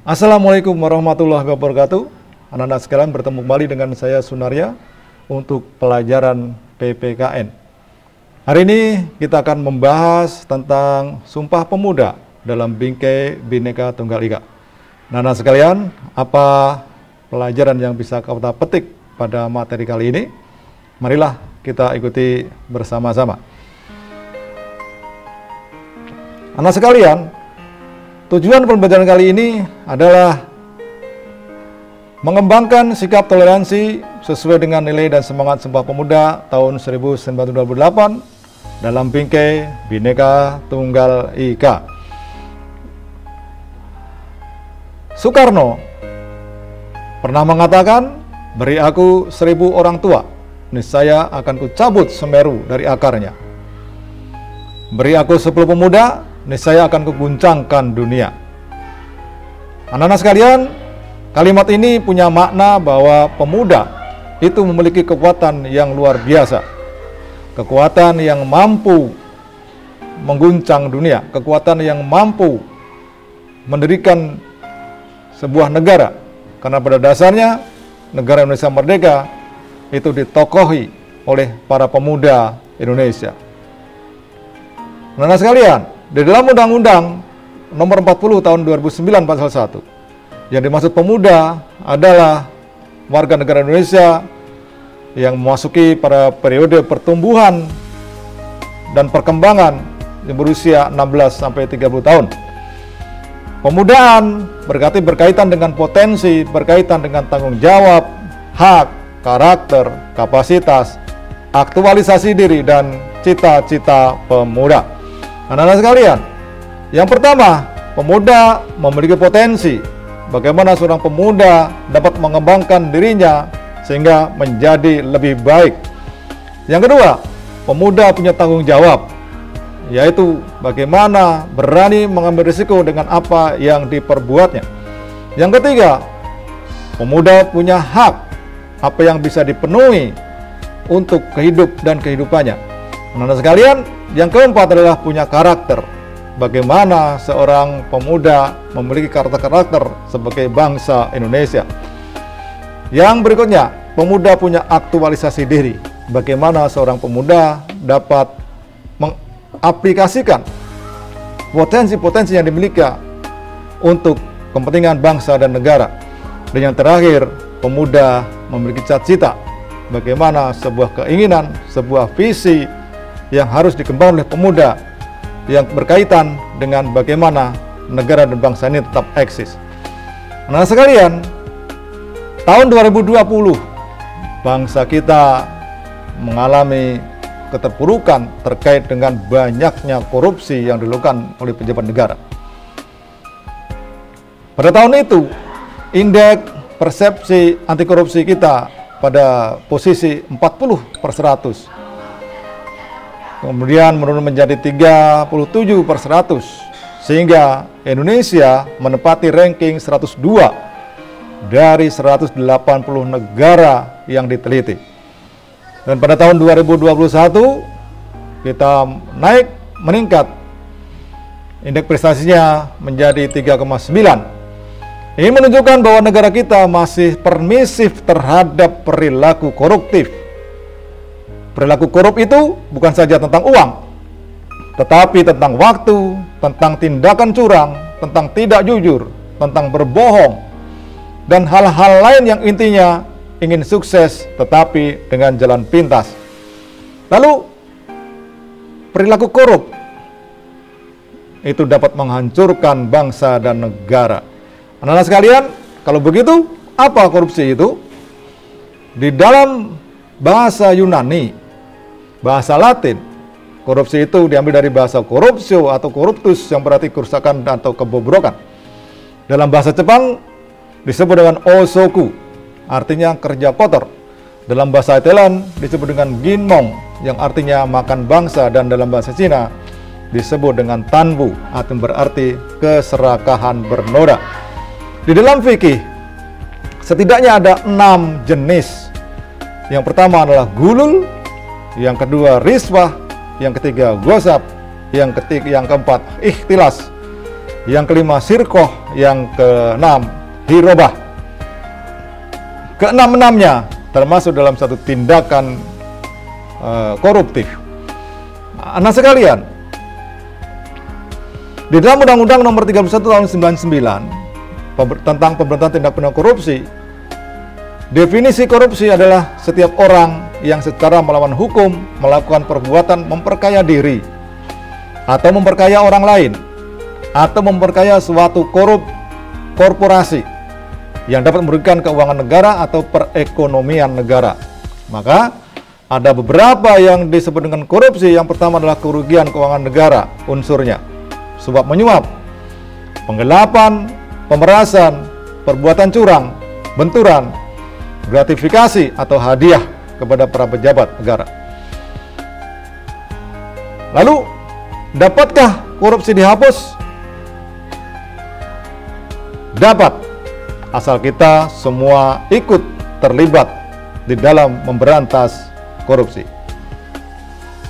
Assalamualaikum warahmatullahi wabarakatuh. Anak-anak sekalian, bertemu kembali dengan saya Sunarya untuk pelajaran PPKN. Hari ini kita akan membahas tentang Sumpah Pemuda dalam Bingkai Bhinneka Tunggal Ika. Anak-anak sekalian, apa pelajaran yang bisa kita petik pada materi kali ini? Marilah kita ikuti bersama-sama. Anak sekalian, tujuan pembelajaran kali ini adalah mengembangkan sikap toleransi sesuai dengan nilai dan semangat Sumpah Pemuda tahun 1928 dalam Bingkai Bhinneka Tunggal Ika. Soekarno pernah mengatakan, "Beri aku 1000 orang tua, niscaya akan kucabut Semeru dari akarnya. Beri aku 10 pemuda, niscaya akan kuguncangkan dunia." Anak-anak sekalian, kalimat ini punya makna bahwa pemuda itu memiliki kekuatan yang luar biasa, kekuatan yang mampu mengguncang dunia, kekuatan yang mampu mendirikan sebuah negara, karena pada dasarnya negara Indonesia merdeka itu ditokohi oleh para pemuda Indonesia. Anak-anak sekalian, di dalam Undang-Undang Nomor 40 Tahun 2009 Pasal 1, yang dimaksud pemuda adalah warga negara Indonesia yang memasuki pada periode pertumbuhan dan perkembangan yang berusia 16 sampai 30 tahun. Pemudaan berkaitan dengan potensi, berkaitan dengan tanggung jawab, hak, karakter, kapasitas, aktualisasi diri, dan cita-cita pemuda. Anak-anak sekalian, yang pertama, pemuda memiliki potensi. Bagaimana seorang pemuda dapat mengembangkan dirinya sehingga menjadi lebih baik. Yang kedua, pemuda punya tanggung jawab, yaitu bagaimana berani mengambil risiko dengan apa yang diperbuatnya. Yang ketiga, pemuda punya hak, apa yang bisa dipenuhi untuk hidup dan kehidupannya. Anak-anak sekalian, yang keempat adalah punya karakter. Bagaimana seorang pemuda memiliki karakter sebagai bangsa Indonesia. Yang berikutnya, pemuda punya aktualisasi diri. Bagaimana seorang pemuda dapat mengaplikasikan potensi-potensi yang dimiliki untuk kepentingan bangsa dan negara. Dan yang terakhir, pemuda memiliki cita-cita. Bagaimana sebuah keinginan, sebuah visi yang harus dikembangkan oleh pemuda yang berkaitan dengan bagaimana negara dan bangsa ini tetap eksis. Nah sekalian, tahun 2020 bangsa kita mengalami keterpurukan terkait dengan banyaknya korupsi yang dilakukan oleh pejabat negara. Pada tahun itu, indeks persepsi anti korupsi kita pada posisi 40/100. Kemudian menurun menjadi 37/100, sehingga Indonesia menempati ranking 102 dari 180 negara yang diteliti. Dan pada tahun 2021 kita meningkat, indeks prestasinya menjadi 3,9. Ini menunjukkan bahwa negara kita masih permisif terhadap perilaku koruptif. Perilaku korup itu bukan saja tentang uang, tetapi tentang waktu, tentang tindakan curang, tentang tidak jujur, tentang berbohong, dan hal-hal lain yang intinya ingin sukses tetapi dengan jalan pintas. Lalu, perilaku korup itu dapat menghancurkan bangsa dan negara. Anak-anak sekalian, kalau begitu, apa korupsi itu? Di dalam bahasa Yunani, bahasa Latin, korupsi itu diambil dari bahasa corruptio atau corruptus yang berarti kerusakan atau kebobrokan. Dalam bahasa Jepang disebut dengan osoku, artinya kerja kotor. Dalam bahasa Thailand disebut dengan ginmong, yang artinya makan bangsa, dan dalam bahasa Cina disebut dengan tanbu, atau berarti keserakahan bernoda. Di dalam fikih setidaknya ada 6 jenis. Yang pertama adalah gulul, yang kedua riswah, yang ketiga gosap, yang keempat ikhtilas, Yang kelima sirkoh, yang keenam hirobah. Keenam-enamnya termasuk dalam satu tindakan koruptif. Anak sekalian, di dalam Undang-Undang Nomor 31 Tahun 99 tentang pemberantasan tindak pidana korupsi, definisi korupsi adalah setiap orang yang secara melawan hukum melakukan perbuatan memperkaya diri atau memperkaya orang lain atau memperkaya suatu korporasi yang dapat merugikan keuangan negara atau perekonomian negara. Maka ada beberapa yang disebut dengan korupsi. Yang pertama adalah kerugian keuangan negara unsurnya, suap menyuap, penggelapan, pemerasan, perbuatan curang, benturan, gratifikasi atau hadiah kepada para pejabat negara. Lalu, dapatkah korupsi dihapus? Dapat, asal kita semua ikut terlibat di dalam memberantas korupsi.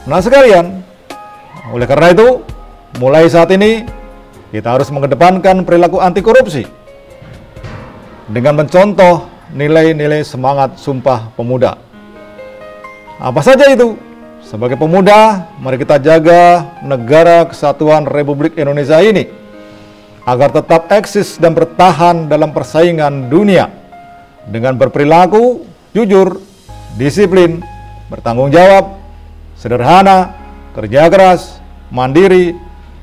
Nah sekalian, oleh karena itu, mulai saat ini kita harus mengedepankan perilaku anti korupsi dengan mencontoh nilai-nilai semangat Sumpah Pemuda. Apa saja itu? Sebagai pemuda, mari kita jaga negara kesatuan Republik Indonesia ini agar tetap eksis dan bertahan dalam persaingan dunia dengan berperilaku jujur, disiplin, bertanggung jawab, sederhana, kerja keras, mandiri,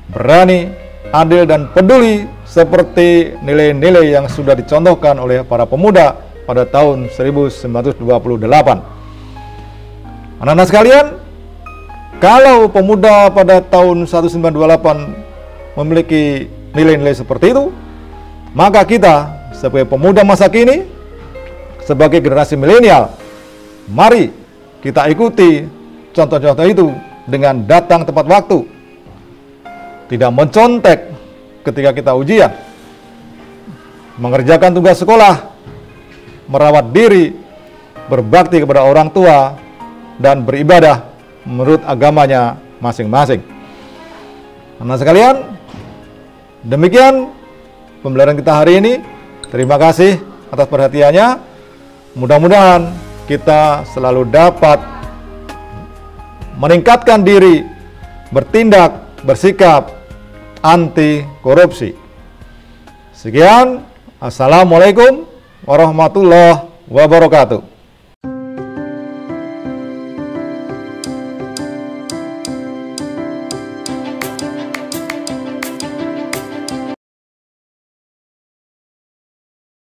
berani, adil, dan peduli seperti nilai-nilai yang sudah dicontohkan oleh para pemuda pada tahun 1928. Anak-anak sekalian, kalau pemuda pada tahun 1928 memiliki nilai-nilai seperti itu, maka kita sebagai pemuda masa kini, sebagai generasi milenial, mari kita ikuti contoh-contoh itu dengan datang tepat waktu, tidak mencontek ketika kita ujian, mengerjakan tugas sekolah, merawat diri, berbakti kepada orang tua, dan beribadah menurut agamanya masing-masing. Anak sekalian, demikian pembelajaran kita hari ini. Terima kasih atas perhatiannya. Mudah-mudahan kita selalu dapat meningkatkan diri, bertindak, bersikap anti korupsi. Sekian, assalamualaikum warahmatullahi wabarakatuh.